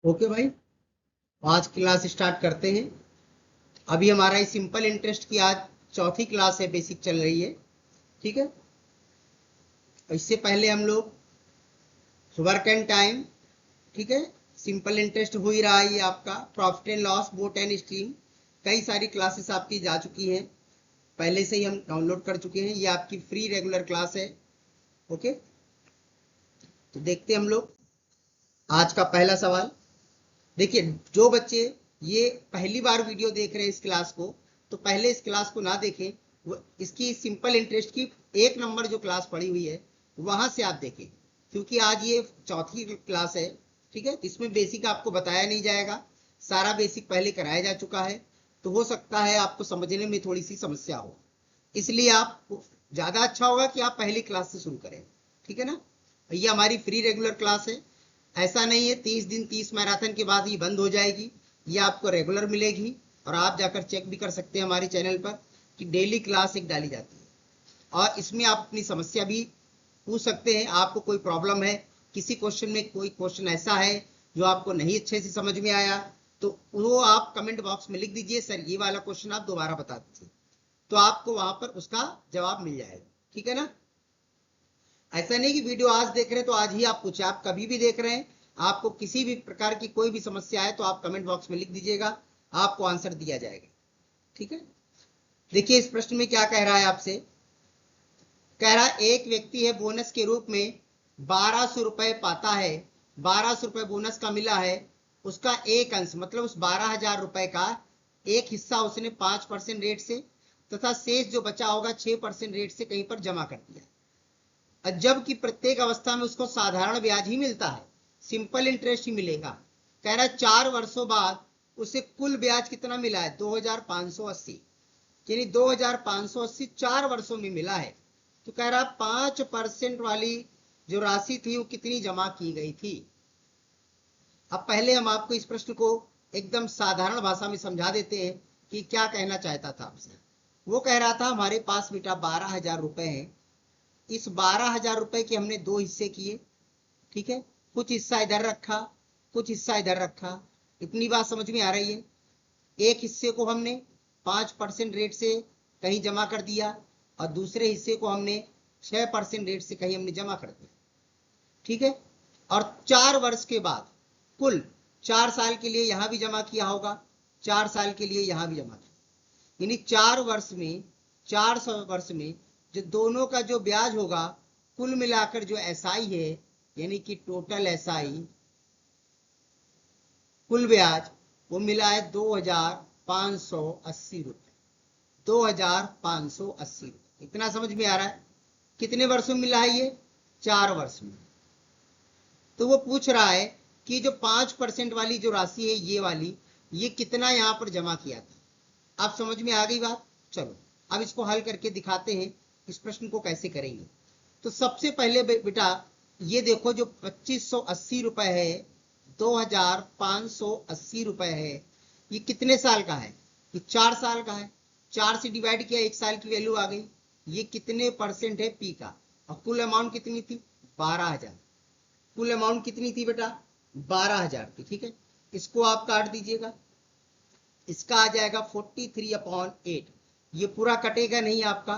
Okay भाई, आज class start करते हैं। अभी हमारा सिंपल इंटरेस्ट की आज चौथी क्लास है, बेसिक चल रही है। ठीक है, इससे पहले हम लोग वर्क एंड टाइम, ठीक है, सिंपल इंटरेस्ट हो ही रहा है, ये आपका profit and loss, boat and stream, कई सारी क्लासेस आपकी जा चुकी हैं, पहले से ही हम डाउनलोड कर चुके हैं। ये आपकी फ्री रेगुलर क्लास है। ओके, तो देखते हैं हम लोग आज का पहला सवाल। देखिए, जो बच्चे ये पहली बार वीडियो देख रहे हैं इस क्लास को, तो पहले इस क्लास को ना देखें, वो इसकी सिंपल इंटरेस्ट की 1 नंबर जो क्लास पड़ी हुई है वहां से आप देखें, क्योंकि आज ये चौथी क्लास है। ठीक है, इसमें बेसिक आपको बताया नहीं जाएगा, सारा बेसिक पहले कराया जा चुका है, तो हो सकता है आपको समझने में थोड़ी सी समस्या हो, इसलिए आप ज्यादा अच्छा होगा कि आप पहली क्लास से शुरू करें। ठीक है ना, ये हमारी फ्री रेगुलर क्लास है। ऐसा नहीं है 30 दिन 30 मैराथन के बाद ये बंद हो जाएगी, ये आपको रेगुलर मिलेगी। और आप जाकर चेक भी कर सकते हैं हमारे चैनल पर कि डेली क्लास एक डाली जाती है, और इसमें आप अपनी समस्या भी पूछ सकते हैं। आपको कोई प्रॉब्लम है, किसी क्वेश्चन में कोई क्वेश्चन ऐसा है जो आपको नहीं अच्छे से समझ में आया, तो वो आप कमेंट बॉक्स में लिख दीजिए, सर ये वाला क्वेश्चन आप दोबारा बता दीजिए, तो आपको वहां पर उसका जवाब मिल जाएगा। ठीक है ना, ऐसा नहीं कि वीडियो आज देख रहे हैं तो आज ही आप पूछे, आप कभी भी देख रहे हैं, आपको किसी भी प्रकार की कोई भी समस्या है तो आप कमेंट बॉक्स में लिख दीजिएगा, आपको आंसर दिया जाएगा। ठीक है, देखिए इस प्रश्न में क्या कह रहा है आपसे। कह रहा है एक व्यक्ति है बोनस के रूप में 1200 रुपए पाता है, 1200 रुपए बोनस का मिला है, उसका एक अंश मतलब उस 12,000 रुपए का एक हिस्सा उसने 5% रेट से तथा शेष जो बचा होगा 6% रेट से कहीं पर जमा कर दिया, जबकि प्रत्येक अवस्था में उसको साधारण ब्याज ही मिलता है, सिंपल इंटरेस्ट ही मिलेगा। कह रहा है 4 वर्षों बाद उसे कुल ब्याज कितना मिला है, 2580, यानी 2580 4 वर्षों में मिला है। तो कह रहा 5% वाली जो राशि थी वो कितनी जमा की गई थी। अब पहले हम आपको इस प्रश्न को एकदम साधारण भाषा में समझा देते हैं कि क्या कहना चाहता था आपसे। वो कह रहा था हमारे पास बेटा 12,000 रुपए हैं, इस 12,000 रुपए के हमने 2 हिस्से किए। ठीक है, कुछ हिस्सा इधर रखा, कुछ हिस्सा इधर रखा, इतनी बात समझ में आ रही है। एक हिस्से को हमने 5% रेट से कहीं जमा कर दिया, और दूसरे हिस्से को हमने 6% रेट से कहीं हमने जमा कर दिया। ठीक है, और 4 वर्ष के बाद कुल 4 साल के लिए यहां भी जमा किया होगा, 4 साल के लिए यहां भी जमा किया, यानी 4 वर्ष में, 4 वर्ष में जो दोनों का जो ब्याज होगा, कुल मिलाकर जो एसआई है, यानी कि टोटल एसआई, कुल ब्याज, वो मिला है 2,580 रुपए, 2,580 रुपए। इतना समझ में आ रहा है, कितने वर्षों में मिला है ये, 4 वर्ष में। तो वो पूछ रहा है कि जो 5% वाली जो राशि है ये वाली, ये कितना यहां पर जमा किया था। आप समझ में आ गई बात। चलो अब इसको हल करके दिखाते हैं, इस प्रश्न को कैसे करेंगे। तो सबसे पहले बेटा ये देखो, जो 2580 रुपए है, 2,580 रुपए है, ये कितने साल का है, ये 4 साल का है। 4 से डिवाइड किया, 1 साल की वैल्यू आ गई। ये कितने परसेंट है पी का, और कुल अमाउंट कितनी थी, 12,000। कुल अमाउंट कितनी थी बेटा, 12,000 थी। ठीक है, इसको आप काट दीजिएगा, इसका आ जाएगा 43/8। ये पूरा कटेगा नहीं आपका,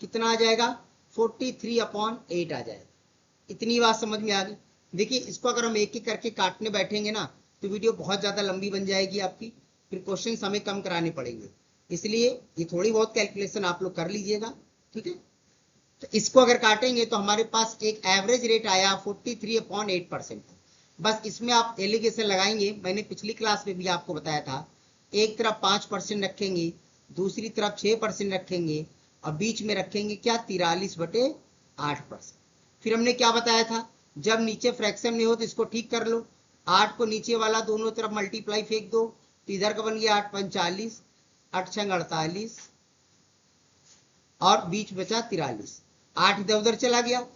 कितना आ जाएगा, 43/8 आ जाएगा। इतनी बात समझ में आ गई। देखिए इसको अगर हम एक एक करके काटने बैठेंगे ना, तो वीडियो बहुत ज्यादा लंबी बन जाएगी आपकी, फिर क्वेश्चन हमें कम कराने पड़ेंगे, इसलिए ये थोड़ी बहुत कैलकुलेशन आप लोग कर लीजिएगा। ठीक है, तो इसको अगर काटेंगे तो हमारे पास एक एवरेज रेट आया 43/8%। बस इसमें आप एलिगेशन लगाएंगे, मैंने पिछली क्लास में भी आपको बताया था, एक तरफ 5% रखेंगे, दूसरी तरफ 6% रखेंगे, और बीच में रखेंगे क्या, 43/8%। फिर हमने क्या बताया था, जब नीचे फ्रैक्शन में हो तो इसको ठीक कर लो, 8 को नीचे वाला दोनों तरफ मल्टीप्लाई फेंक दो, तो इधर का बन गया 8 × 5 = 40, 8 × 6 = 48, और बीच बचा 43। 8 इधर उधर चला गया,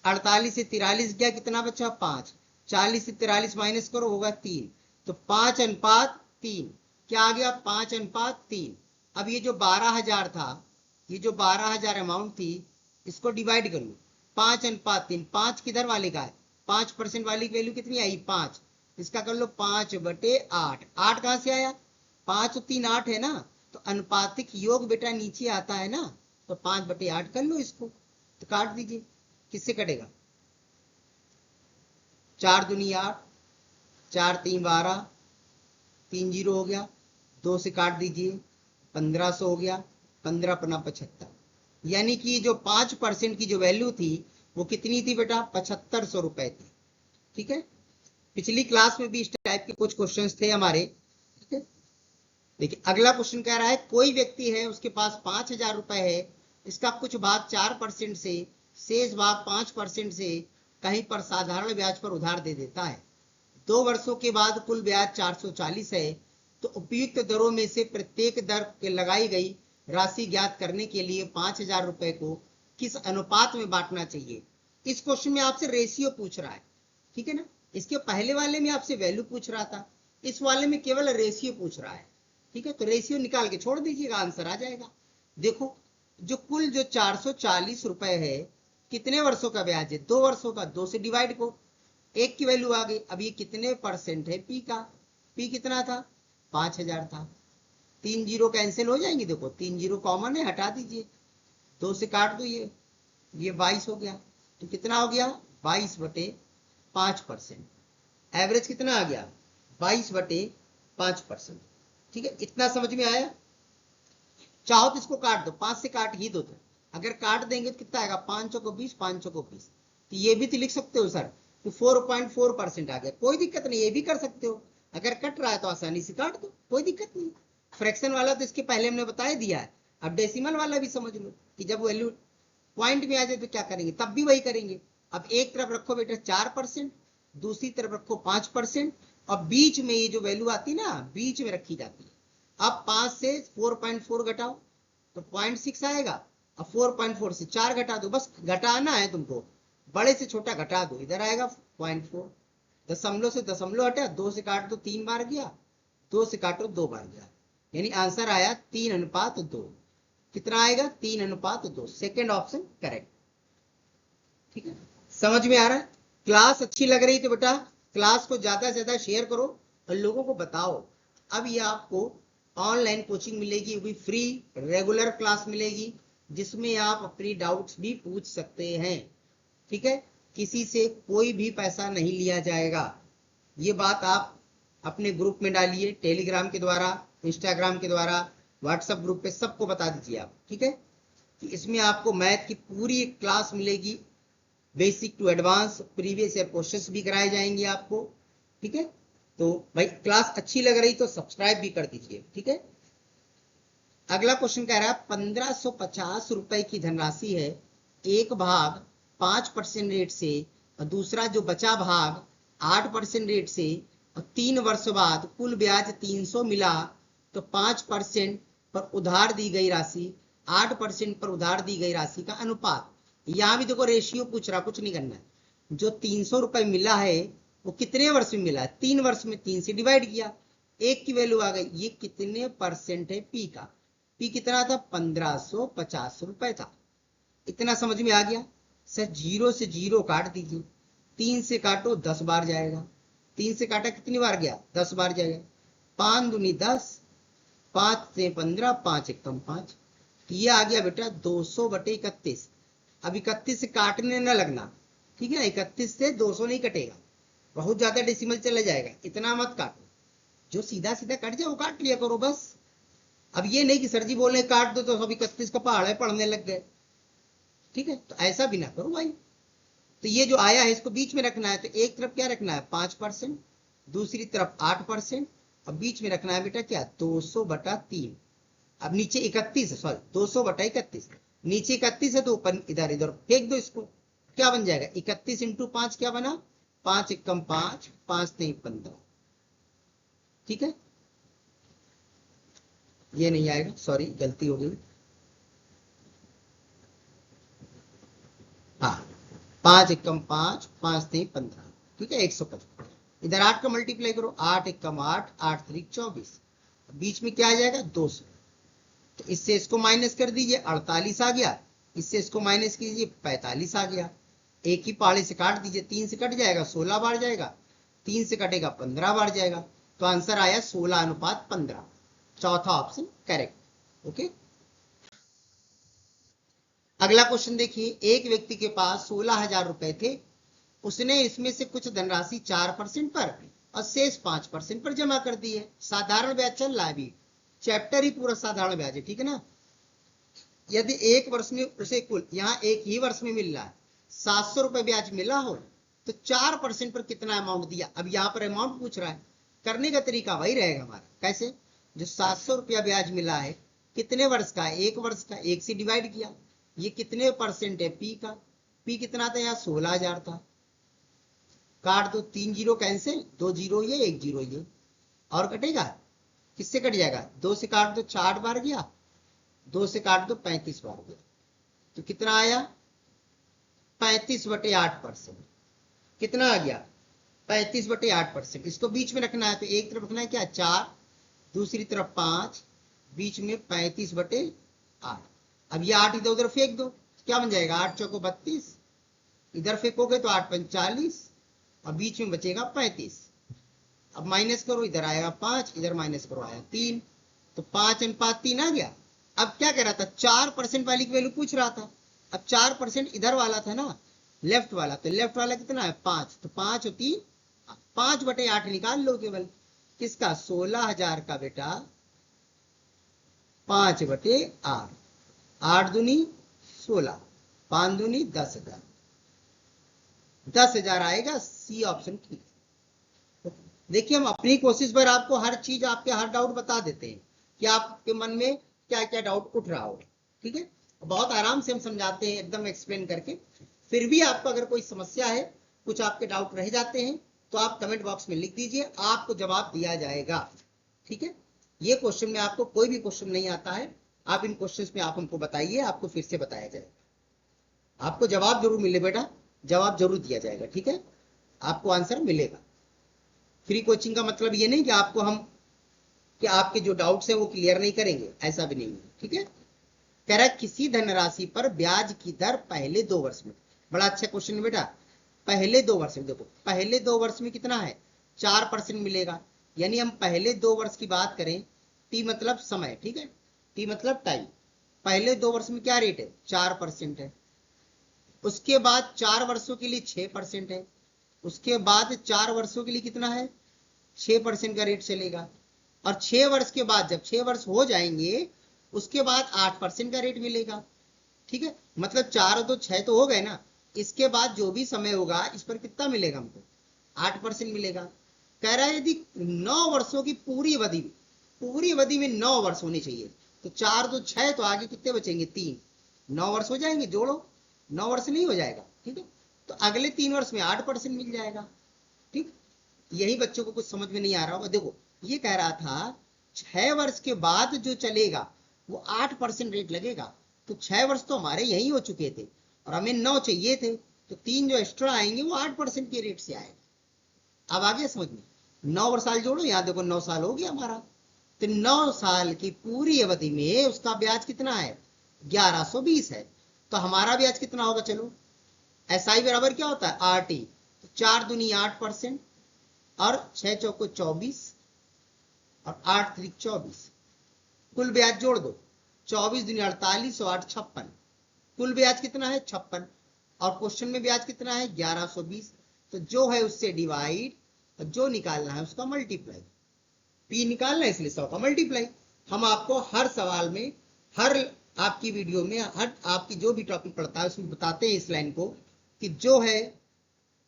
48 से 43 गया, कितना बचा, 5। 40 से 43 माइनस करो, होगा 3। तो 5:3 क्या आ गया, 5:3। अब ये जो 12,000 था, ये जो 12,000 अमाउंट थी, इसको डिवाइड कर लो, 5:3। 5 किधर वाले का है, 5% वाली की वैल्यू कितनी आई, 5। इसका कर लो 5/8। 8 कहां से आया? 5 और 3 8 है ना, तो अनुपातिक योग बेटा नीचे आता है ना, तो 5/8 कर लो इसको, तो काट दीजिए। किससे कटेगा? 4 दूनी 8, 4 3 12, 3 0 हो गया, 2 से काट दीजिए, 1500 हो गया, 15 पना 75। यानी कि जो 5% की जो वैल्यू थी वो कितनी थी बेटा? 7500 रुपए थी। ठीक है, पिछली क्लास में भी इस टाइप के कुछ क्वेश्चंस थे हमारे। ठीक है, देखिए अगला क्वेश्चन कह रहा है कोई व्यक्ति है, उसके पास 5000 रुपए है, इसका कुछ भाग 4% से, शेष भाग 5% से कहीं पर साधारण ब्याज पर उधार दे देता है। 2 वर्षों के बाद कुल ब्याज 440 है, तो उपयुक्त दरों में से प्रत्येक दर के लगाई गई राशि ज्ञात करने के लिए 5000 रुपए को किस अनुपात में बांटना चाहिए। इस क्वेश्चन में आपसे रेशियो पूछ रहा है। ठीक है ना, इसके पहले वाले में आपसे वैल्यू पूछ रहा था, इस वाले में केवल रेशियो पूछ रहा है। ठीक है, तो रेशियो निकाल के छोड़ दीजिएगा, आंसर आ जाएगा। देखो जो कुल जो 440 रुपए है, कितने वर्षों का ब्याज है? 2 वर्षों का, 2 से डिवाइड को, एक की वैल्यू आ गई। अब ये कितने परसेंट है पी का? पी कितना था? 5000 था। 3 जीरो कैंसिल हो जाएंगे, देखो 3 जीरो कॉमन है, हटा दीजिए, 2 से काट दो, ये 22 हो गया। तो कितना हो गया? 22/5%। एवरेज कितना आ गया? 22/5%। ठीक है, इतना समझ में आया? चाहो तो इसको काट दो, 5 से काट ही दो, तो अगर काट देंगे तो कितना आएगा? 5 को 20, 5 को 20। तो ये भी तो लिख सकते हो सर, तो 4.4% आ गया, कोई दिक्कत नहीं, ये भी कर सकते हो। अगर कट रहा है तो आसानी से काट दो, कोई दिक्कत नहीं। फ्रैक्शन वाला तो इसके पहले हमने बता दिया है। अब डेसिमल वाला भी समझ लो कि जब वैल्यू पॉइंट में आ जाए तो क्या करेंगे, तब भी वही करेंगे। अब एक तरफ रखो बेटा 4%, दूसरी तरफ रखो 5%, और बीच में ये जो वैल्यू आती ना, बीच में रखी जाती है। अब 5 से 4.4 घटाओ तो 0.6 आएगा, अब 4.4 से 4 घटा दो, बस घटाना है तुमको, बड़े से छोटा घटा दो, इधर आएगा 0.4। दशमलव से दशमलव हटा, 2 से काट दो 3 बार गया, 2 से काटो 2 बार गया, यानी आंसर आया 3:2। कितना आएगा? 3:2। Second option correct. ठीक है, समझ में आ रहा है? क्लास अच्छी लग रही तो बेटा क्लास को ज्यादा से ज्यादा शेयर करो और लोगों को बताओ। अब ये आपको ऑनलाइन कोचिंग मिलेगी, वो भी फ्री रेगुलर क्लास मिलेगी, जिसमें आप अपनी डाउट्स भी पूछ सकते हैं। ठीक है, किसी से कोई भी पैसा नहीं लिया जाएगा। ये बात आप अपने ग्रुप में डालिए, टेलीग्राम के द्वारा, इंस्टाग्राम के द्वारा, व्हाट्सएप ग्रुप पे सबको बता दीजिए आप। ठीक है, कि इसमें आपको मैथ की पूरी एक क्लास मिलेगी, basic to advance previous year questions भी कराए जाएंगे आपको। ठीक है, तो भाई क्लास अच्छी लग रही तो सब्सक्राइब भी कर दीजिए। ठीक है, अगला क्वेश्चन कह रहा है 1550 रुपए की धनराशि है, एक भाग 5% रेट से और दूसरा जो बचा भाग 8% रेट से, और 3 वर्ष बाद कुल ब्याज 300 मिला, तो 5% पर उधार दी गई राशि 8% पर उधार दी गई राशि का अनुपात। यहां भी देखो रेशियो पूछ रहा, कुछ नहीं करना है। जो 300 रुपए मिला है वो कितने वर्ष में मिला है? 3 वर्ष में, 3 से डिवाइड किया, एक की वैल्यू आ गई, ये कितने परसेंट है पी का? पी कितना था? 1550 रुपए था। इतना समझ में आ गया? सर 0 से 0 काट दीजिए, 3 से काटो 10 बार जाएगा, 3 से काटा कितनी बार गया? 10 बार जाएगा, 5 दूनी 10, 5 से 15, 5 एकम 5, ये आ गया बेटा 200/31। अब 31 से काटने न लगना, ठीक है, 31 से 200 नहीं कटेगा, बहुत ज्यादा डेसिमल चला जाएगा, इतना मत काटो, जो सीधा सीधा कट जाए वो काट लिया करो बस। अब ये नहीं कि सर जी बोले काट दो तो सब 31 का पहाड़ है पढ़ने लग गए। ठीक है, तो ऐसा भी ना करो भाई। तो ये जो आया है इसको बीच में रखना है, तो एक तरफ क्या रखना है? 5%, दूसरी तरफ 8%, और बीच में रखना है बेटा क्या? 200/3। अब नीचे 31 है, सॉरी 200/31, नीचे 31 है तो ऊपर इधर इधर फेंक दो इसको, क्या बन जाएगा? 31 × 5 क्या बना? 5 एकम 5, 5 3 15। ठीक है, ये नहीं आएगा, सॉरी गलती हो गई। हाँ, 5 एकम 5, 5 3 15। ठीक है, 155। इधर 8 का मल्टीप्लाई करो, 8 एकम 8, 8 3 24, बीच में क्या आ जाएगा? 200। तो इससे इसको माइनस कर दीजिए, 48 आ गया, इससे इसको माइनस कीजिए, 45 आ गया। एक ही पहाड़े से काट दीजिए, 3 से कट जाएगा, 16 बार जाएगा, 3 से कटेगा 15 बढ़ जाएगा, तो आंसर आया 16:15। चौथा ऑप्शन करेक्ट। ओके, अगला क्वेश्चन देखिए, एक व्यक्ति के पास 16,000 रुपए थे, उसने इसमें से कुछ धनराशि 4% पर और शेष 5% पर जमा कर दी है। साधारण ब्याज चल रहा है, अभी चैप्टर ही पूरा साधारण ब्याज है, ठीक है ना। यदि एक वर्ष में उसे कुल, यहाँ एक ही वर्ष में मिल रहा है, 700 रुपए ब्याज मिला हो तो 4% पर कितना अमाउंट दिया। अब यहाँ पर अमाउंट पूछ रहा है, करने का तरीका वही रहेगा हमारा। कैसे, जो 700 रुपया ब्याज मिला है कितने वर्ष का है, एक वर्ष का, एक से डिवाइड किया, ये कितने परसेंट है, पी का, पी कितना था यहाँ 16,000 था, काट दो, 3 जीरो कैंसिल, 2 जीरो ये, 1 जीरो ये, और कटेगा, किससे कट जाएगा, 2 से काट दो 4 बार गया, 2 से काट दो 35 बार गया, तो कितना आया 35/8%। कितना आ गया 35/8%। इसको बीच में रखना है, तो एक तरफ रखना है क्या 4, दूसरी तरफ 5, बीच में 35/8। अब ये 8 इधर उधर फेंक दो, क्या बन जाएगा, 8 चौको 32, इधर फेंकोगे तो 8 पंच 40, और बीच में बचेगा 35। अब माइनस करो, इधर आएगा 5, इधर माइनस करो आया 3, तो 5/3 आ गया। अब क्या कह रहा था, 4% वाली की वैल्यू पूछ रहा था। अब 4% इधर वाला था ना, लेफ्ट वाला, तो लेफ्ट वाला कितना है 5, तो 5 और 3 5/8 निकाल लो केवल, किसका 16,000 का बेटा, 5/8, 8 दूनी 16, 5 दूनी 10,000, 10,000 आएगा, सी ऑप्शन ठीक। देखिए हम अपनी कोशिश पर आपको हर चीज, आपके हर डाउट बता देते हैं कि आपके मन में क्या क्या डाउट उठ रहा हो, ठीक है। बहुत आराम से हम समझाते हैं, एकदम एक्सप्लेन करके। फिर भी आपको अगर कोई समस्या है, कुछ आपके डाउट रह जाते हैं, तो आप कमेंट बॉक्स में लिख दीजिए, आपको जवाब दिया जाएगा, ठीक है। ये क्वेश्चन में आपको कोई भी क्वेश्चन नहीं आता है, आप इन क्वेश्चन में आप हमको बताइए, आपको फिर से बताया जाएगा, आपको जवाब जरूर मिले बेटा, जवाब जरूर दिया जाएगा, ठीक है, आपको आंसर मिलेगा। फ्री कोचिंग का मतलब ये नहीं कि आपको हम, कि आपके जो डाउट्स हैं वो क्लियर नहीं करेंगे, ऐसा भी नहीं है, ठीक है। कह रहा है किसी धनराशि पर ब्याज की दर पहले 2 वर्ष में, बड़ा अच्छा क्वेश्चन है बेटा, पहले 2 वर्ष में, देखो पहले 2 वर्ष में कितना है 4% मिलेगा, यानी हम पहले 2 वर्ष की बात करें, टी मतलब समय, ठीक है, टी मतलब टाइम, पहले 2 वर्ष में क्या रेट है 4% है, उसके बाद 4 वर्षों के लिए 6% है, उसके बाद 4 वर्षों के लिए कितना है 6% का रेट चलेगा, और 6 वर्ष के बाद, जब 6 वर्ष हो जाएंगे, उसके बाद 8% का रेट मिलेगा, ठीक है। मतलब 4 और 2 6 तो हो गए ना, इसके बाद जो भी समय होगा इस पर कितना मिलेगा हमको 8% मिलेगा। कह रहा है यदि 9 वर्षों की पूरी अवधि में 9 वर्ष होने चाहिए, तो 4 2 6, तो आगे कितने बचेंगे 3, 9 वर्ष हो जाएंगे, जोड़ो 9 वर्ष नहीं हो जाएगा, ठीक है, तो अगले 3 वर्ष में 8% मिल जाएगा, ठीक। यही बच्चों को कुछ समझ में नहीं आ रहा होगा। देखो ये कह रहा था 6 वर्ष के बाद जो चलेगा वो 8% रेट लगेगा, तो 6 वर्ष तो हमारे यही हो चुके थे और हमें 9 चाहिए थे, तो 3 जो एक्स्ट्रा आएंगे वो 8% के रेट से आएगा। अब आगे समझ में, 9 साल जोड़ो, यहाँ देखो 9 साल हो गया हमारा, तो 9 साल की पूरी अवधि में उसका ब्याज कितना है 1120 है, तो हमारा ब्याज कितना होगा, चलो एसआई बराबर क्या होता है आरटी, तो 4 दूनी 8% और 6 चौको 24 और 8 त्रिक 24, कुल ब्याज जोड़ दो, 24 दूनी 48 और 8 56, कुल ब्याज कितना है 56, और क्वेश्चन में ब्याज कितना है 1120, तो जो है उससे डिवाइड और जो निकालना है उसका मल्टीप्लाई, पी निकालना है इसलिए 100 का मल्टीप्लाई। हम आपको हर सवाल में, हर आपकी वीडियो में, हर आपकी जो भी टॉपिक पढ़ता है उसमें बताते हैं इस लाइन को, कि जो है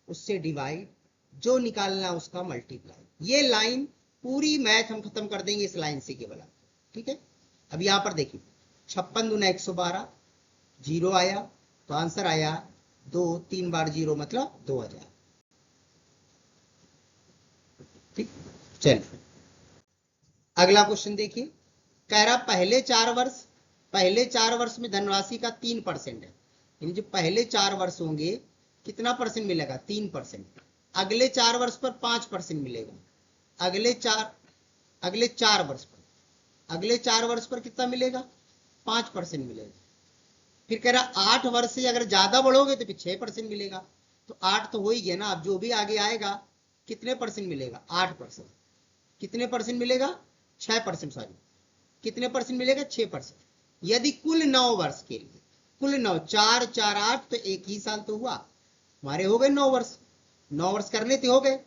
उससे डिवाइड, जो निकालना उसका मल्टीप्लाई। ये लाइन पूरी मैथ हम खत्म कर देंगे इस लाइन से केवल, ठीक है। अब यहां पर देखिए 56 दूना 112, जीरो आया, तो आंसर आया 2, 3 बार जीरो मतलब 2000, ठीक। चलिए अगला क्वेश्चन देखिए, कह रहा पहले 4 वर्ष में धनराशि का 3% है, यानी जो पहले 4 वर्ष होंगे कितना परसेंट मिलेगा 3%, अगले 4 वर्ष पर 5% मिलेगा, अगले चार वर्ष पर कितना मिलेगा 5% मिलेगा, फिर कह रहा 8 वर्ष से अगर ज्यादा बढ़ोगे तो फिर 6% मिलेगा, तो 8 तो हो ही गया ना, अब जो भी आगे आएगा कितने परसेंट मिलेगा? 8%। कितने परसेंट मिलेगा? 6%, सॉरी, कितने परसेंट मिलेगा? 6%। यदि कुल 9 वर्ष के लिए, कुल 9, 4 4 8, तो एक ही साल तो हुआ, हमारे हो गए 9 वर्ष। 9 वर्ष करने थे, हो गए।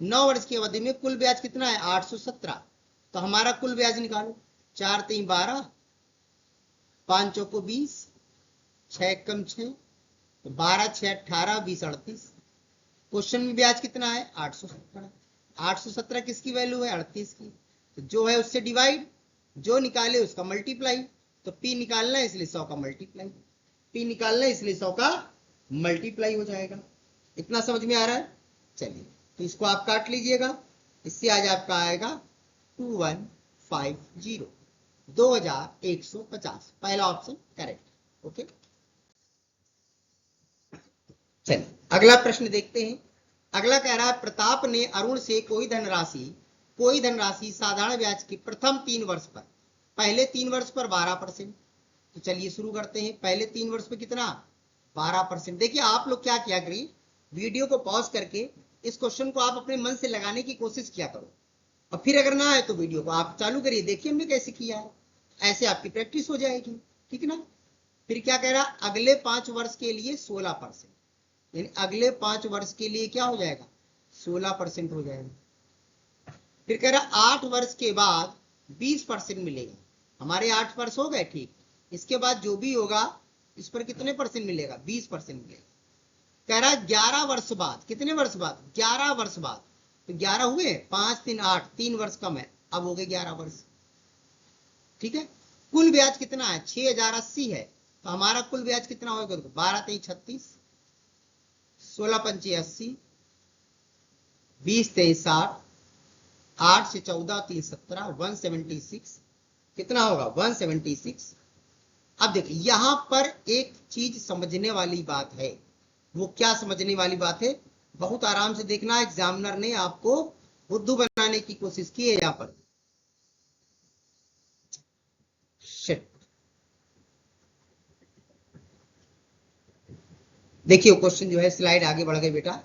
9 वर्ष की अवधि में कुल ब्याज कितना है? 817। तो हमारा कुल ब्याज निकालो। 4 3 12, 5 चौको 20, 6 कम 6, 12 6 18, 20 38। क्वेश्चन में ब्याज कितना है? 817। 817 किसकी वैल्यू है? 38 की। तो जो है उससे डिवाइड, जो निकाले उसका मल्टीप्लाई। तो P निकालना है इसलिए 100 का मल्टीप्लाई, P निकालना है इसलिए 100 का मल्टीप्लाई हो जाएगा। इतना समझ में आ रहा है? चलिए, तो इसको आप काट लीजिएगा। इससे आज आपका आएगा 2150, 2150, पहला ऑप्शन करेक्ट। ओके, चलिए अगला प्रश्न देखते हैं। अगला कह रहा है प्रताप ने अरुण से कोई धनराशि साधारण ब्याज की प्रथम 3 वर्ष पर, पहले 3 वर्ष पर 12%। तो चलिए शुरू करते हैं। पहले 3 वर्ष पर कितना? 12%। देखिए आप लोग क्या किया करिए, वीडियो को पॉज करके इस क्वेश्चन को आप अपने मन से लगाने की कोशिश किया करो, और फिर अगर ना आए तो वीडियो को आप चालू करिए, देखिए हमने कैसे किया है, ऐसे आपकी प्रैक्टिस हो जाएगी। ठीक है ना? फिर क्या कह रहा, अगले 5 वर्ष के लिए 16%, यानी अगले 5 वर्ष के लिए क्या हो जाएगा? 16% हो जाएगा। फिर कह रहा 8 वर्ष के बाद 20% मिलेगा। हमारे 8 वर्ष हो गए, ठीक। इसके बाद जो भी होगा इस पर कितने परसेंट मिलेगा? 20% मिलेगा। कह रहा 11 वर्ष बाद, कितने वर्ष बाद? 11 वर्ष बाद। तो 11 हुए, 5 3 8, 3 वर्ष कम है, अब हो गए 11 वर्ष। ठीक है। कुल ब्याज कितना है? 6080 है। तो हमारा कुल ब्याज कितना होगा? 12 3 36, 16 5 80, 20 23 60, 8 से 14 3 17, 176। कितना होगा? 176। अब देखिए यहां पर एक चीज समझने वाली बात है। वो क्या समझने वाली बात है? बहुत आराम से देखना, एग्जामिनर ने आपको बुद्धू बनाने की कोशिश की है यहां पर। शिट, देखिए क्वेश्चन जो है, स्लाइड आगे बढ़ गई बेटा,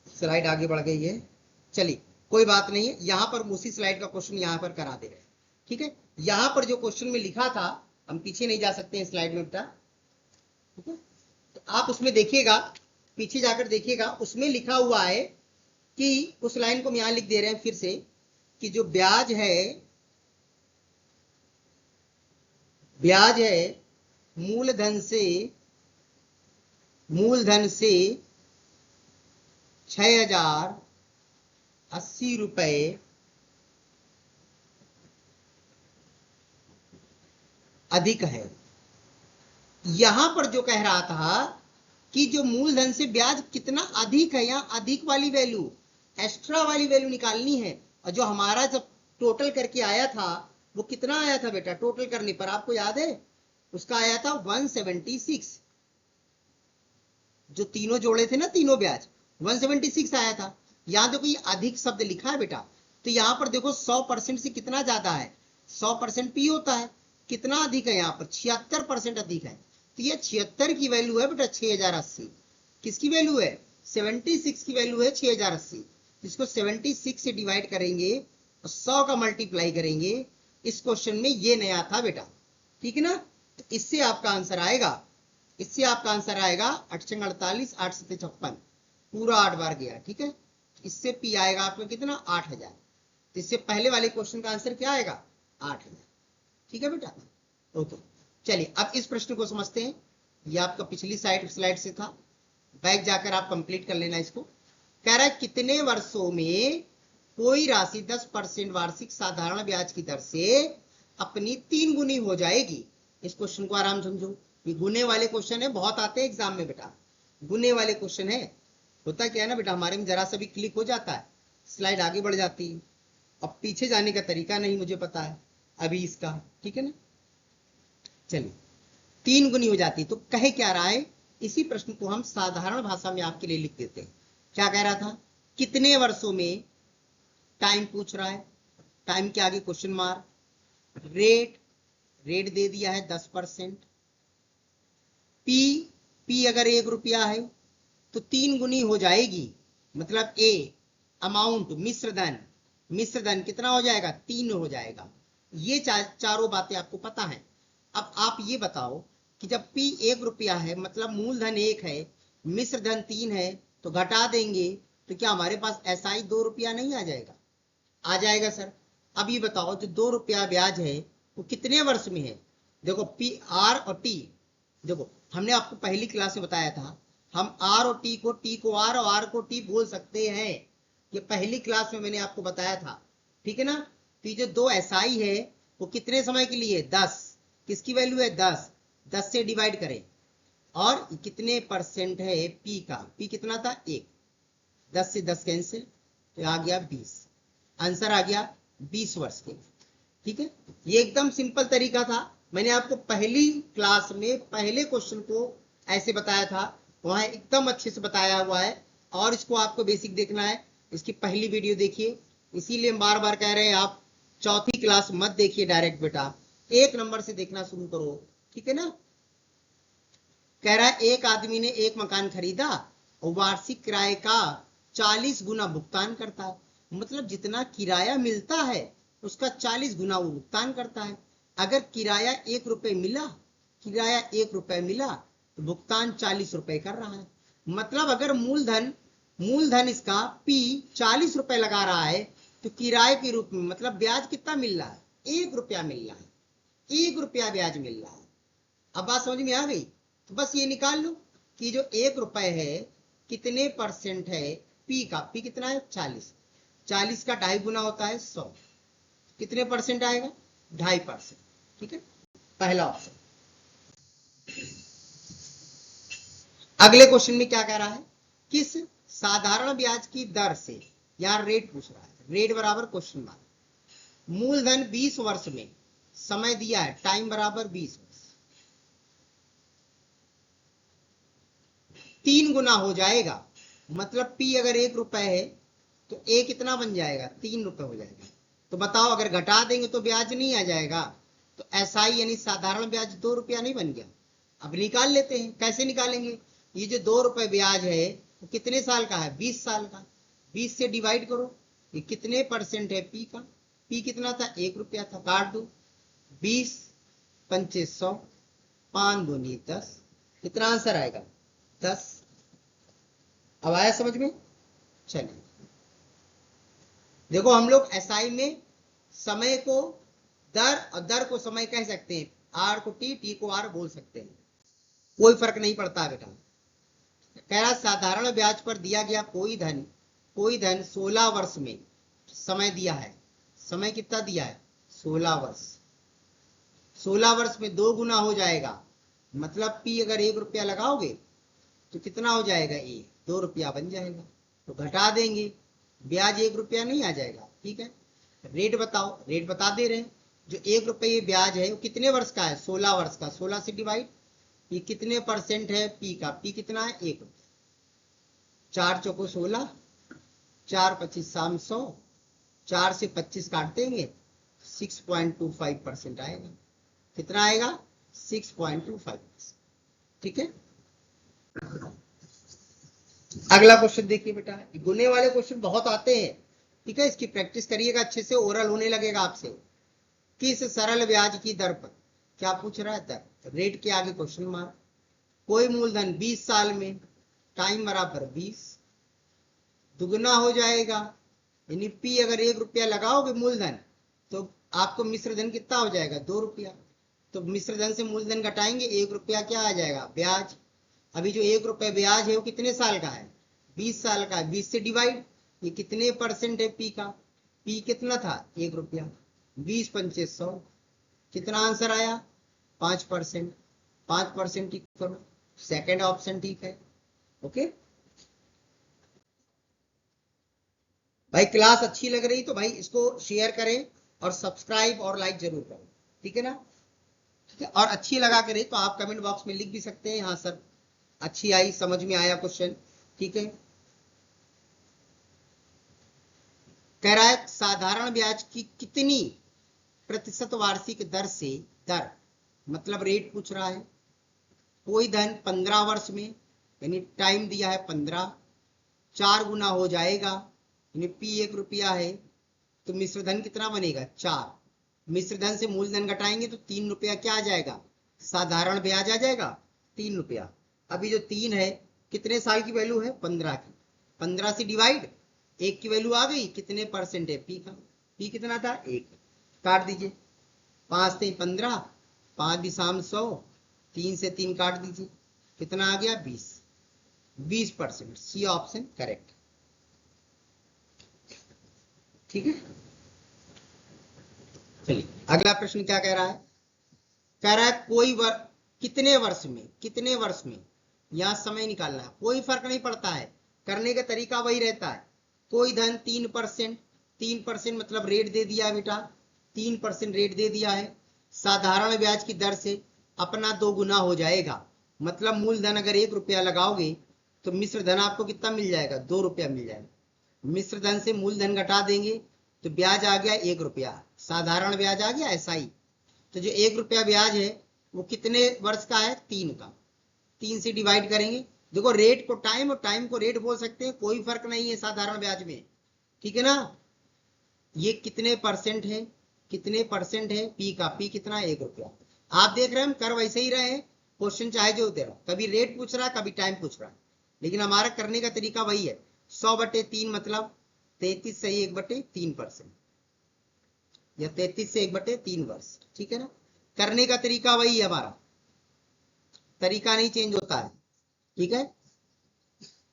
स्लाइड आगे बढ़ गई है। चलिए कोई बात नहीं है, यहां पर उसी स्लाइड का क्वेश्चन यहां पर करा दे रहे हैं। ठीक है, यहां पर जो क्वेश्चन में लिखा था, हम पीछे नहीं जा सकते हैं स्लाइड में बेटा। ठीक है, तो आप उसमें देखिएगा, पीछे जाकर देखिएगा, उसमें लिखा हुआ है कि उस लाइन को हम यहां लिख दे रहे हैं फिर से, कि जो ब्याज है मूलधन से 6080 रुपए अधिक है। यहां पर जो कह रहा था कि जो मूलधन से ब्याज कितना अधिक है, यहां अधिक वाली वैल्यू, एक्स्ट्रा वाली वैल्यू निकालनी है। और जो हमारा जब टोटल करके आया था वो कितना आया था बेटा? टोटल करने पर आपको याद है, उसका आया था 176। जो तीनों जोड़े थे ना, तीनों ब्याज, 176 आया था। यहां देखो ये अधिक शब्द लिखा है बेटा, तो यहां पर देखो 100% से कितना ज्यादा है? 100% पी होता है। कितना अधिक है? यहां पर 76% अधिक है। तो ये 76 की वैल्यू है बेटा 6080। किसकी वैल्यू है? 76 की वैल्यू है 6080। इसको 76 से डिवाइड करेंगे और 100 का मल्टीप्लाई करेंगे। इस क्वेश्चन में ये नया था बेटा। ठीक है ना? तो इससे आपका आंसर आएगा, 8 48, 8 7 56, पूरा 8 बार गया। ठीक है, इससे पी आएगा आपका कितना? 8000। तो इससे पहले वाले क्वेश्चन का आंसर क्या आएगा? 8000। ठीक है बेटा, ओके। चलिए अब इस प्रश्न को समझते हैं। ये आपका पिछली स्लाइड से था, बैक जाकर आप कंप्लीट कर लेना इसको। कह रहा है कितने वर्षों में कोई राशि 10% वार्षिक साधारण ब्याज की दर से अपनी 3 गुनी हो जाएगी। इस क्वेश्चन को आराम समझो, ये गुने वाले क्वेश्चन है, बहुत आते हैं एग्जाम में बेटा, गुने वाले क्वेश्चन है। होता क्या है ना बेटा, हमारे में जरा सा भी क्लिक हो जाता है, स्लाइड आगे बढ़ जाती है। अब पीछे जाने का तरीका नहीं मुझे पता है अभी इसका। ठीक है ना? चलिए 3 गुनी हो जाती, तो कहे क्या रहा है, इसी प्रश्न को हम साधारण भाषा में आपके लिए लिख देते हैं। क्या कह रहा था? कितने वर्षों में, टाइम पूछ रहा है, टाइम के आगे क्वेश्चन मार्क, रेट दे दिया है 10%। पी अगर 1 रुपया है तो 3 गुनी हो जाएगी, मतलब ए अमाउंट मिश्र धन कितना हो जाएगा, 3 हो जाएगा। ये चारों बातें आपको पता है। अब आप ये बताओ कि जब P 1 रुपया है, मतलब मूलधन 1 है, मिश्र धन 3 है, तो घटा देंगे तो क्या हमारे पास SI 2 रुपया नहीं आ जाएगा? आ जाएगा सर। अब ये बताओ जो 2 रुपया ब्याज है वो कितने वर्ष में है? देखो P R और T, देखो हमने आपको पहली क्लास में बताया था, हम R और T को R और R को T बोल सकते हैं। ये पहली क्लास में मैंने आपको बताया था, ठीक है ना। तो ये जो 2 SI है वो कितने समय के लिए? 10। किसकी वैल्यू है? 10। 10 से डिवाइड करें और कितने परसेंट है P का? P कितना था? 1। 10 से 10 कैंसिल, तो आ गया 20। आंसर आ गया 20 वर्ष के। ठीक है, ये एकदम सिंपल तरीका था। मैंने आपको पहली क्लास में पहले क्वेश्चन को ऐसे बताया था, वहां एकदम अच्छे से बताया हुआ है। और इसको आपको बेसिक देखना है, इसकी पहली वीडियो देखिए। इसीलिए हम बार बार कह रहे हैं आप चौथी क्लास मत देखिए डायरेक्ट, बेटा 1 नंबर से देखना शुरू करो, ठीक है ना। कह रहा है एक आदमी ने एक मकान खरीदा और वार्षिक किराए का 40 गुना भुगतान करता है। मतलब जितना किराया मिलता है उसका 40 गुना वो भुगतान करता है। अगर किराया 1 रुपए मिला, किराया 1 रुपए मिला तो भुगतान 40 रुपए कर रहा है। मतलब अगर मूलधन इसका P 40 रुपए लगा रहा है तो किराए के रूप में मतलब ब्याज कितना मिल रहा है? 1 रुपया मिल रहा है। 1 रुपया ब्याज मिल रहा है। अब बात समझ में आ गई? तो बस ये निकाल लो कि जो 1 रुपए है कितने परसेंट है P का। P कितना है? 40। 40 का 2.5 गुना होता है 100। कितने परसेंट आएगा? 2.5%। ठीक है, पहला ऑप्शन। अगले क्वेश्चन में क्या कह रहा है? किस साधारण ब्याज की दर से, यहां रेट पूछ रहा है, रेट बराबर क्वेश्चन मार्क, मूलधन 20 वर्ष में, समय दिया है टाइम बराबर 20 वर्ष, 3 गुना हो जाएगा। मतलब P अगर 1 रुपए है तो A कितना बन जाएगा? 3 रुपए हो जाएगा। तो बताओ अगर घटा देंगे तो ब्याज नहीं आ जाएगा, तो SI यानी साधारण ब्याज 2 रुपया नहीं बन गया। अब निकाल लेते हैं, कैसे निकालेंगे? ये जो 2 रुपए ब्याज है वो कितने साल का है? 20 साल का। 20 से डिवाइड करो, ये कितने परसेंट है P का? P कितना था? 1 रुपया था। काट दो, 20 पंचे 100, 5 दूनी 10। कितना आंसर आएगा? 10। अब आया समझ में? चलिए देखो, हम लोग SI में समय को दर और दर को समय कह सकते हैं, R को T, T को R बोल सकते हैं, कोई फर्क नहीं पड़ता बेटा। कह रहा साधारण ब्याज पर दिया गया कोई धन 16 वर्ष में, समय दिया है, समय कितना दिया है? 16 वर्ष। 16 वर्ष में 2 गुना हो जाएगा। मतलब P अगर 1 रुपया लगाओगे तो कितना हो जाएगा? 2 रुपया बन जाएगा। तो घटा देंगे, ब्याज 1 रुपया नहीं आ जाएगा। ठीक है, रेट बताओ। रेट बता दे रहे हैं, जो 1 रुपये ब्याज है वो कितने वर्ष का है? 16 वर्ष का। 16 से डिवाइड, ये कितने परसेंट है P का? P कितना है? 1 रुपया। 4 चौको 16, 4 25 300, 4 से 25 काट देंगे, 6.25% आएगा। कितना आएगा? 6.25%। ठीक है, अगला क्वेश्चन देखिए बेटा, गुने वाले क्वेश्चन बहुत आते हैं। ठीक है, इसकी प्रैक्टिस करिएगा अच्छे से, ओरल होने लगेगा आपसे। किस सरल ब्याज की दर पर, क्या पूछ रहा है? दर। रेट के आगे क्वेश्चन मार्क। कोई मूलधन 20 साल में, टाइम बराबर 20, दुगना हो जाएगा। यानी P अगर 1 रुपया लगाओगे मूलधन तो आपको मिश्र धन कितना हो जाएगा? 2 रुपया। तो मिश्र धन से मूलधन घटाएंगे, 1 रुपया क्या आ जाएगा? ब्याज। अभी जो 1 रुपये ब्याज है वो कितने साल का है? 20 साल का है। 20 से डिवाइड, ये कितने परसेंट है P का? P कितना था? 1 रुपया। 20 पंचे 100, कितना आंसर आया? 5%। 5% ठीक करो, सेकेंड ऑप्शन ठीक है। ओके भाई, क्लास अच्छी लग रही तो भाई इसको शेयर करें और सब्सक्राइब और लाइक जरूर करें, ठीक है ना। ठीक है, और अच्छी लगा करे तो आप कमेंट बॉक्स में लिख भी सकते हैं, हाँ सर अच्छी आई, समझ में आया क्वेश्चन। ठीक है, कह रहा है साधारण ब्याज की कितनी प्रतिशत वार्षिक दर से, दर मतलब रेट पूछ रहा है। कोई धन 15 वर्ष में, यानी टाइम दिया है 15, 4 गुना हो जाएगा। यानी P 1 रुपया है तो मिश्र धन कितना बनेगा 4। मिश्र धन से मूलधन घटाएंगे तो 3 रुपया क्या आ जाएगा, साधारण ब्याज आ जाएगा 3 रुपया। अभी जो 3 है कितने साल की वैल्यू है 15 की, 15 से डिवाइड 1 की वैल्यू आ गई, कितने परसेंट है P का, P कितना था 1, काट दीजिए 5 से 15, 5 दिशाम 100, 3 से 3 काट दीजिए कितना आ गया 20%। C option correct. ठीक है, चलिए अगला प्रश्न क्या कह रहा है, कह रहा है कितने वर्ष में, यहां समय निकालना है, कोई फर्क नहीं पड़ता है, करने का तरीका वही रहता है। कोई धन 3%, 3% मतलब रेट दे दिया बेटा, 3% रेट दे दिया है, साधारण ब्याज की दर से अपना 2 गुना हो जाएगा। मतलब मूलधन अगर 1 रुपया लगाओगे तो मिश्र धन आपको कितना मिल जाएगा 2 रुपया मिल जाएगा। मिश्र धन से मूलधन घटा देंगे तो ब्याज आ गया 1 रुपया, साधारण ब्याज आ गया SI। तो जो 1 रुपया ब्याज है वो कितने वर्ष का है 3 का, 3 से डिवाइड करेंगे। देखो रेट को टाइम और टाइम को रेट बोल सकते हैं, कोई फर्क नहीं है साधारण ब्याज में, ठीक है ना। ये कितने परसेंट है, P का, P कितना 1 रुपया। आप देख रहे हैं हम कर वैसे ही रहे हैं, क्वेश्चन चाहे जो दे रहा, कभी रेट पूछ रहा है कभी टाइम पूछ रहा है, लेकिन हमारा करने का तरीका वही है। 100/3 मतलब 33 से 1/3%, या 33 से 1/3 वर्ष, ठीक है ना। करने का तरीका वही है, हमारा तरीका नहीं चेंज होता है, ठीक है।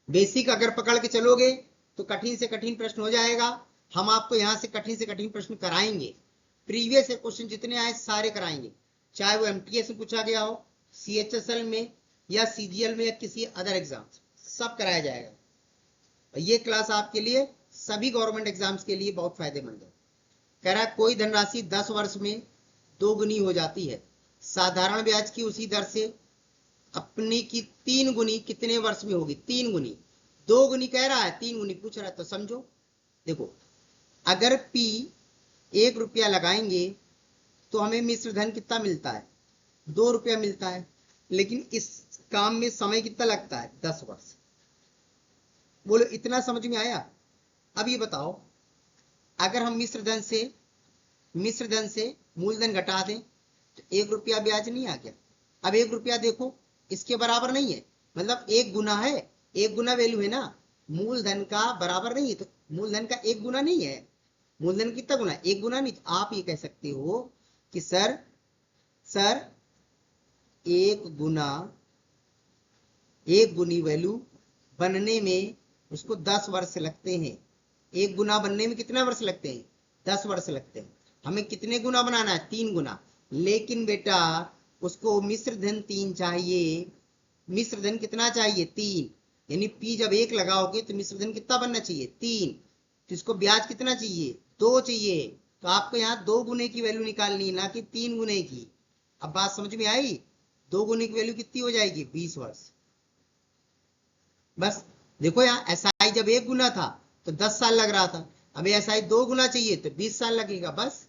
बेसिक अगर पकड़ के चलोगे तो कठिन से कठिन प्रश्न हो जाएगा। हम आपको यहां से कठिन प्रश्न कराएंगे, प्रीवियस क्वेश्चन जितने आए सारे कराएंगे, चाहे वो MTS में पूछा गया हो, CHSL में या CGL में या किसी अदर एग्जाम, सब कराया जाएगा। ये क्लास आपके लिए सभी गवर्नमेंट एग्जाम्स के लिए बहुत फायदेमंद है। कह रहा है कोई धनराशि 10 वर्ष में 2 गुनी हो जाती है, साधारण ब्याज की उसी दर से अपनी की 3 गुनी कितने वर्ष में होगी, 3 गुनी, 2 गुनी कह रहा है 3 गुनी पूछ रहा है, तो समझो। देखो अगर P 1 रुपया लगाएंगे तो हमें मिश्र धन कितना मिलता है 2 रुपया मिलता है, लेकिन इस काम में समय कितना लगता है 10 वर्ष। बोलो इतना समझ में आया। अब ये बताओ अगर हम मिश्र धन से मूलधन घटा दें तो 1 रुपया ब्याज नहीं आ गया। अब 1 रुपया देखो इसके बराबर नहीं है, मतलब 1 गुना है, 1 गुना वैल्यू है ना, मूलधन का बराबर नहीं है, तो मूलधन का 1 गुना नहीं है। मूलधन कितना गुना, 1 गुना नहीं। तो आप ये कह सकते हो कि सर 1 गुनी वैल्यू बनने में उसको 10 वर्ष लगते हैं। 1 गुना बनने में कितना वर्ष लगते हैं 10 वर्ष लगते हैं। हमें कितने गुना बनाना है 3 गुना, लेकिन बेटा उसको मिश्र धन 3 चाहिए। मिश्र धन कितना चाहिए 3, यानी P जब 1 लगाओगे तो मिश्र धन कितना बनना चाहिए 3, तो इसको ब्याज कितना चाहिए 2 चाहिए। तो आपको यहाँ 2 गुने की वैल्यू निकालनी है, ना कि 3 गुने की। अब बात समझ में आई, 2 गुने की वैल्यू कितनी हो जाएगी 20 वर्ष। बस देखो यहाँ SI जब 1 गुना था तो 10 साल लग रहा था, अब SI 2 गुना चाहिए तो 20 साल लगेगा। बस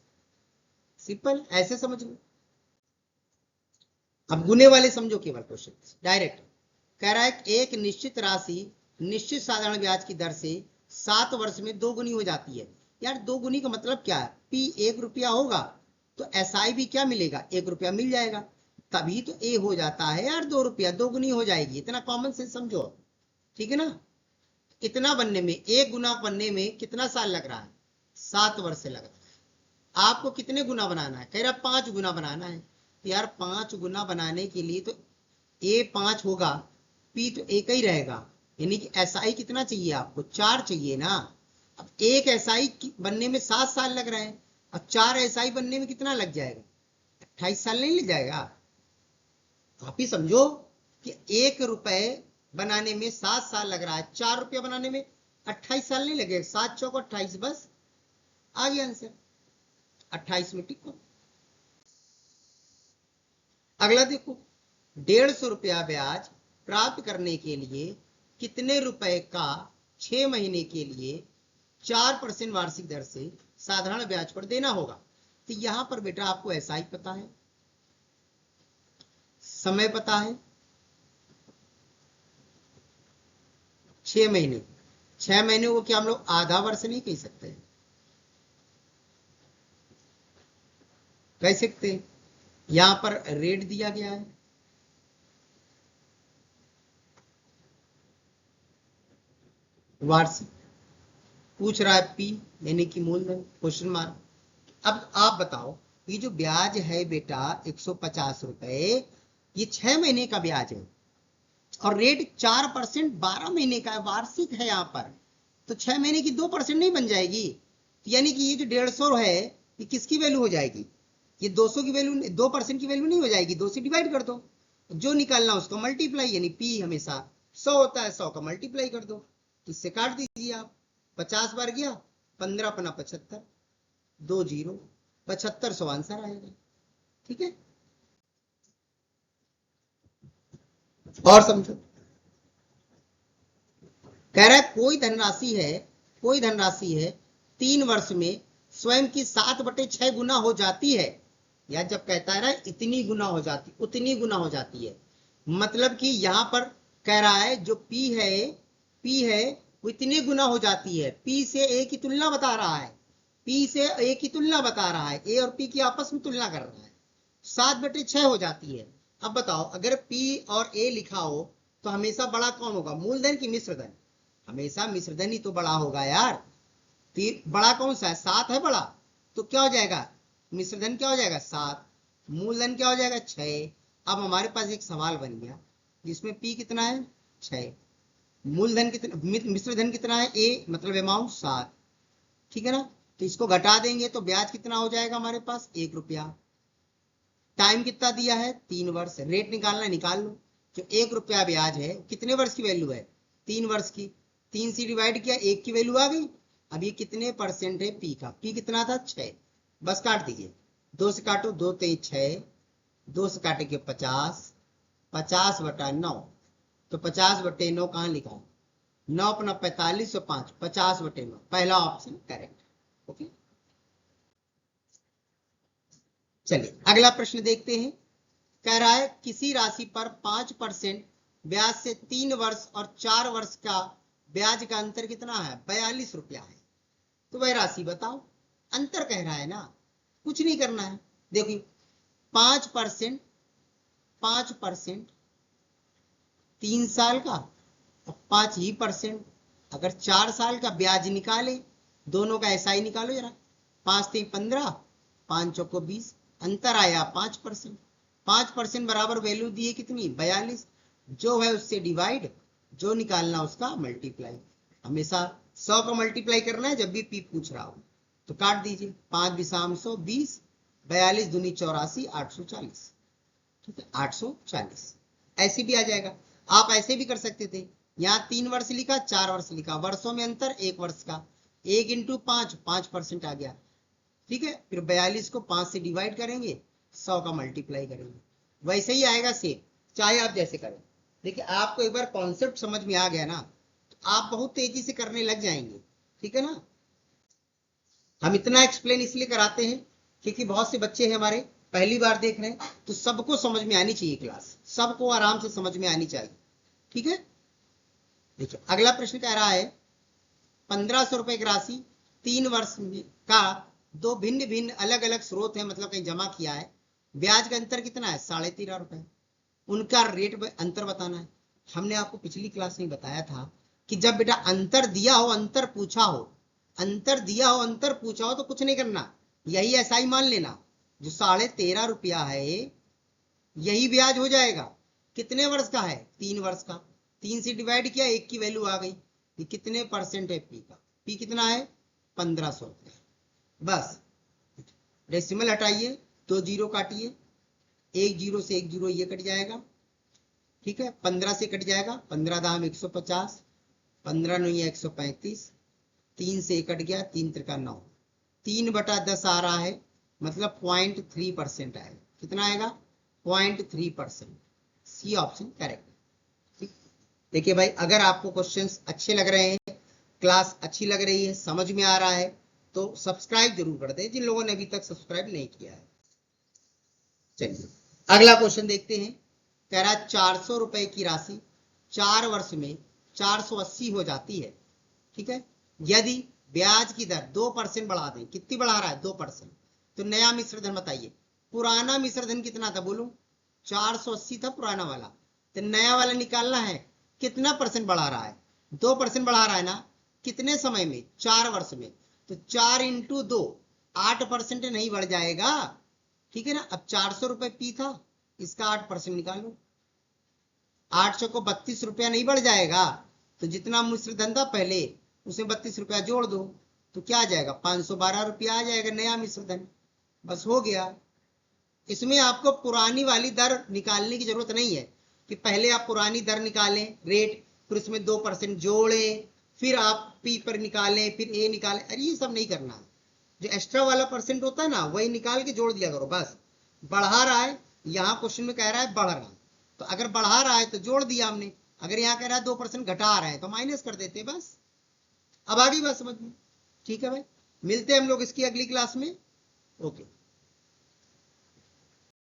सिंपल, ऐसे समझ लो। अब गुने वाले समझो केवल क्वेश्चन डायरेक्ट। कह रहा है एक निश्चित राशि निश्चित साधारण ब्याज की दर से 7 वर्ष में 2 गुनी हो जाती है। यार 2 गुनी का मतलब क्या है, P 1 रुपया होगा तो SI भी क्या मिलेगा 1 रुपया मिल जाएगा, तभी तो A हो जाता है यार 2 रुपया, 2 गुनी हो जाएगी। इतना कॉमन सेंस समझो, ठीक है ना। इतना बनने में 1 गुना बनने में कितना साल लग रहा है 7 वर्ष लग रहा है। आपको कितने गुना बनाना है, कह रहा 5 गुना बनाना है। तो यार 5 गुना बनाने के लिए तो A 5 होगा, P तो 1 ही रहेगा, यानी कि SI कितना चाहिए आपको 4 चाहिए ना। अब 1 SI बनने में 7 साल लग रहे हैं, अब 4 SI बनने में कितना लग जाएगा 28 साल नहीं लग जाएगा। आप ही समझो कि 1 रुपए बनाने में 7 साल लग रहा है, 4 रुपया बनाने में 28 साल नहीं लगेगा, 7 चौक 28, बस आ गया आंसर 28 में टिक। अगला देखो 150 रुपया ब्याज प्राप्त करने के लिए कितने रुपए का 6 महीने के लिए 4% वार्षिक दर से साधारण ब्याज पर देना होगा। तो यहां पर बेटा आपको SI पता है, समय पता है, 6 महीने 6 महीने को क्या हम लोग आधा वर्ष नहीं कह सकते? कह सकते हैं। यहां पर रेट दिया गया है, वार्षिक पूछ रहा है, पी यानी कि मूलधन, क्वेश्चन मार्क। अब आप बताओ, ये जो ब्याज है बेटा 150 रुपए, ये 6 महीने का ब्याज है और रेट 4% 12 महीने का है, वार्षिक है यहाँ पर, तो 6 महीने की 2% नहीं बन जाएगी? यानी कि ये जो 150 है, ये किसकी वैल्यू हो जाएगी? ये 200 की वैल्यू, 2% की वैल्यू नहीं हो जाएगी, 2 से डिवाइड कर दो, जो निकालना उसको मल्टीप्लाई, यानी पी हमेशा 100 होता है, 100 का मल्टीप्लाई कर दो, इससे काट दीजिए आप। 50 बार गया, 15 अपना 75, 2 0, 7500 आंसर आएगा। ठीक है, और समझो, कह रहा है कोई धनराशि है 3 वर्ष में स्वयं की 7/6 गुना हो जाती है, या जब कहता है ना इतनी गुना हो जाती, उतनी गुना हो जाती है, मतलब कि यहां पर कह रहा है जो पी है वो इतनी गुना हो जाती है, पी से ए की तुलना बता रहा है, पी से ए की तुलना बता रहा है, ए और पी की आपस में तुलना कर रहा है, 7/6 हो जाती है। अब बताओ, अगर पी और ए लिखा हो तो हमेशा बड़ा कौन होगा, मूलधन की मिश्रधन? हमेशा मिश्रधन ही तो बड़ा होगा यार। बड़ा कौन सा है, 7 है बड़ा, तो क्या हो जाएगा, मिश्रधन क्या हो जाएगा 7, मूलधन क्या हो जाएगा 6। अब हमारे पास एक सवाल बन गया जिसमें पी कितना है 6, मूलधन कितना, मिश्रधन कितना है ए, मतलब अमाउंट 7, ठीक है ना? तो इसको घटा देंगे तो ब्याज कितना हो जाएगा हमारे पास, 1 रुपया। टाइम कितना दिया है, 3 वर्ष। रेट निकालना, निकाल लो। जो 1 रुपया ब्याज है कितने वर्ष की वैल्यू है, 3 वर्ष की, 3 से डिवाइड किया, 1 की वैल्यू आ गई। अब ये कितने परसेंट है पी का, पी कितना था 6, बस काट दीजिए, 2 से काटो, 2 3 6, 2 से काटेंगे 50, 50/9, तो 50/9 कहाँ लिखा है, 9 अपना 45 और 5, 50/9, पहला ऑप्शन करेक्ट। ओके, चलिए अगला प्रश्न देखते हैं। कह रहा है किसी राशि पर 5% ब्याज से 3 वर्ष और 4 वर्ष का ब्याज का अंतर कितना है, 42 रुपया है। तो वह राशि बताओ। अंतर कह रहा है ना, कुछ नहीं करना है। देखिए 5%, 5% 3 साल का और 5 ही परसेंट अगर 4 साल का ब्याज निकाले, दोनों का ऐसा ही निकालो जरा, 5 3 15, 5 चौको 20, अंतर आया 5%। 5% बराबर वैल्यू दी है कितनी, 42, जो है उससे डिवाइड, जो निकालना उसका मल्टीप्लाई। हमेशा 100 का मल्टीप्लाई करना है जब भी पी पूछ रहा हो, तो काट दीजिए, 5 बिसाम 100, 20, 42 दूनी 84, 840, ठीक है 840, ऐसे भी आ जाएगा। आप ऐसे भी कर सकते थे, यहाँ 3 वर्ष लिखा, 4 वर्ष लिखा, वर्षों में अंतर 1 वर्ष का, 1 इंटू 5, 5% आ गया, ठीक है। फिर 42 को 5 से डिवाइड करेंगे, 100 का मल्टीप्लाई करेंगे, वैसे ही आएगा सेम, चाहे आप जैसे करें। देखिए आपको एक बार कॉन्सेप्ट समझ में आ गया ना, तो आप बहुत तेजी से करने लग जाएंगे, ठीक है ना। हम इतना एक्सप्लेन इसलिए कराते हैं क्योंकि बहुत से बच्चे हैं हमारे पहली बार देख रहे हैं, तो सबको समझ में आनी चाहिए, क्लास सबको आराम से समझ में आनी चाहिए, ठीक है। देखिए अगला प्रश्न कह रहा है 1500 रुपए की राशि 3 वर्ष का दो भिन्न भिन्न अलग अलग स्रोत है, मतलब कहीं जमा किया है, ब्याज का अंतर कितना है 13.5 रुपए, उनका रेट अंतर बताना है। हमने आपको पिछली क्लास में बताया था कि जब बेटा अंतर दिया हो, अंतर पूछा हो, अंतर दिया हो, अंतर पूछा हो, तो कुछ नहीं करना, यही ऐसा ही मान लेना, जो 13.5 रुपया है यही ब्याज हो जाएगा। कितने वर्ष का है, 3 वर्ष का, 3 से डिवाइड किया, 1 की वैल्यू आ गई। ये कितने परसेंट है पी का, पी कितना है 1500 रुपया। बस डेसिमल हटाइए, 2 जीरो काटिए, 1 जीरो से 1 जीरो ये कट जाएगा, ठीक है। 15 से कट जाएगा, 15 दाम 150, 15 9 135, 3 से कट गया, 3 त्रिका 9, 3/10 आ रहा है, मतलब 0.3% आएगा। कितना आएगा 0.3%, सी ऑप्शन करेक्ट। ठीक, देखिए भाई अगर आपको क्वेश्चंस अच्छे लग रहे हैं, क्लास अच्छी लग रही है, समझ में आ रहा है, तो सब्सक्राइब जरूर कर दें जिन लोगों ने अभी तक सब्सक्राइब नहीं किया है। चलिए अगला क्वेश्चन देखते हैं। कह रहा है 400 रुपए की राशि 4 वर्ष में 480 हो जाती है, ठीक है। यदि ब्याज की दर 2% बढ़ा दें, कितनी बढ़ा रहा है 2%, तो नया मिश्र धन बताइए। पुराना मिश्र धन कितना था बोलो, 480 था पुराना वाला, तो नया वाला निकालना है, कितना परसेंट बढ़ा रहा है, 2% बढ़ा रहा है ना, कितने समय में, 4 वर्ष में, तो 4 इंटू 2 8% नहीं बढ़ जाएगा, ठीक है ना। अब 400 रुपए पी था, इसका 8% निकालो, 800 को 32 रुपया नहीं बढ़ जाएगा, तो जितना मिश्र धन था पहले उसमें 32 रुपया जोड़ दो, तो क्या आ जाएगा, 512 रुपया आ जाएगा नया मिश्र धन, बस हो गया। इसमें आपको पुरानी वाली दर निकालने की जरूरत नहीं है कि पहले आप पुरानी दर निकालें रेट, फिर उसमें 2% जोड़ें, फिर आप पी पर निकालें, फिर ए निकालें, अरे ये सब नहीं करना है। जो एक्स्ट्रा वाला परसेंट होता है ना, वही निकाल के जोड़ दिया करो बस। बढ़ा रहा है, यहाँ क्वेश्चन में कह रहा है बढ़ रहा है, तो अगर बढ़ा रहा है तो जोड़ दिया हमने, अगर यहाँ कह रहा है 2% घटा रहा है तो माइनस कर देते बस। अब आ गई बात समझ में, ठीक है भाई। मिलते हैं हम लोग इसकी अगली क्लास में, ओके।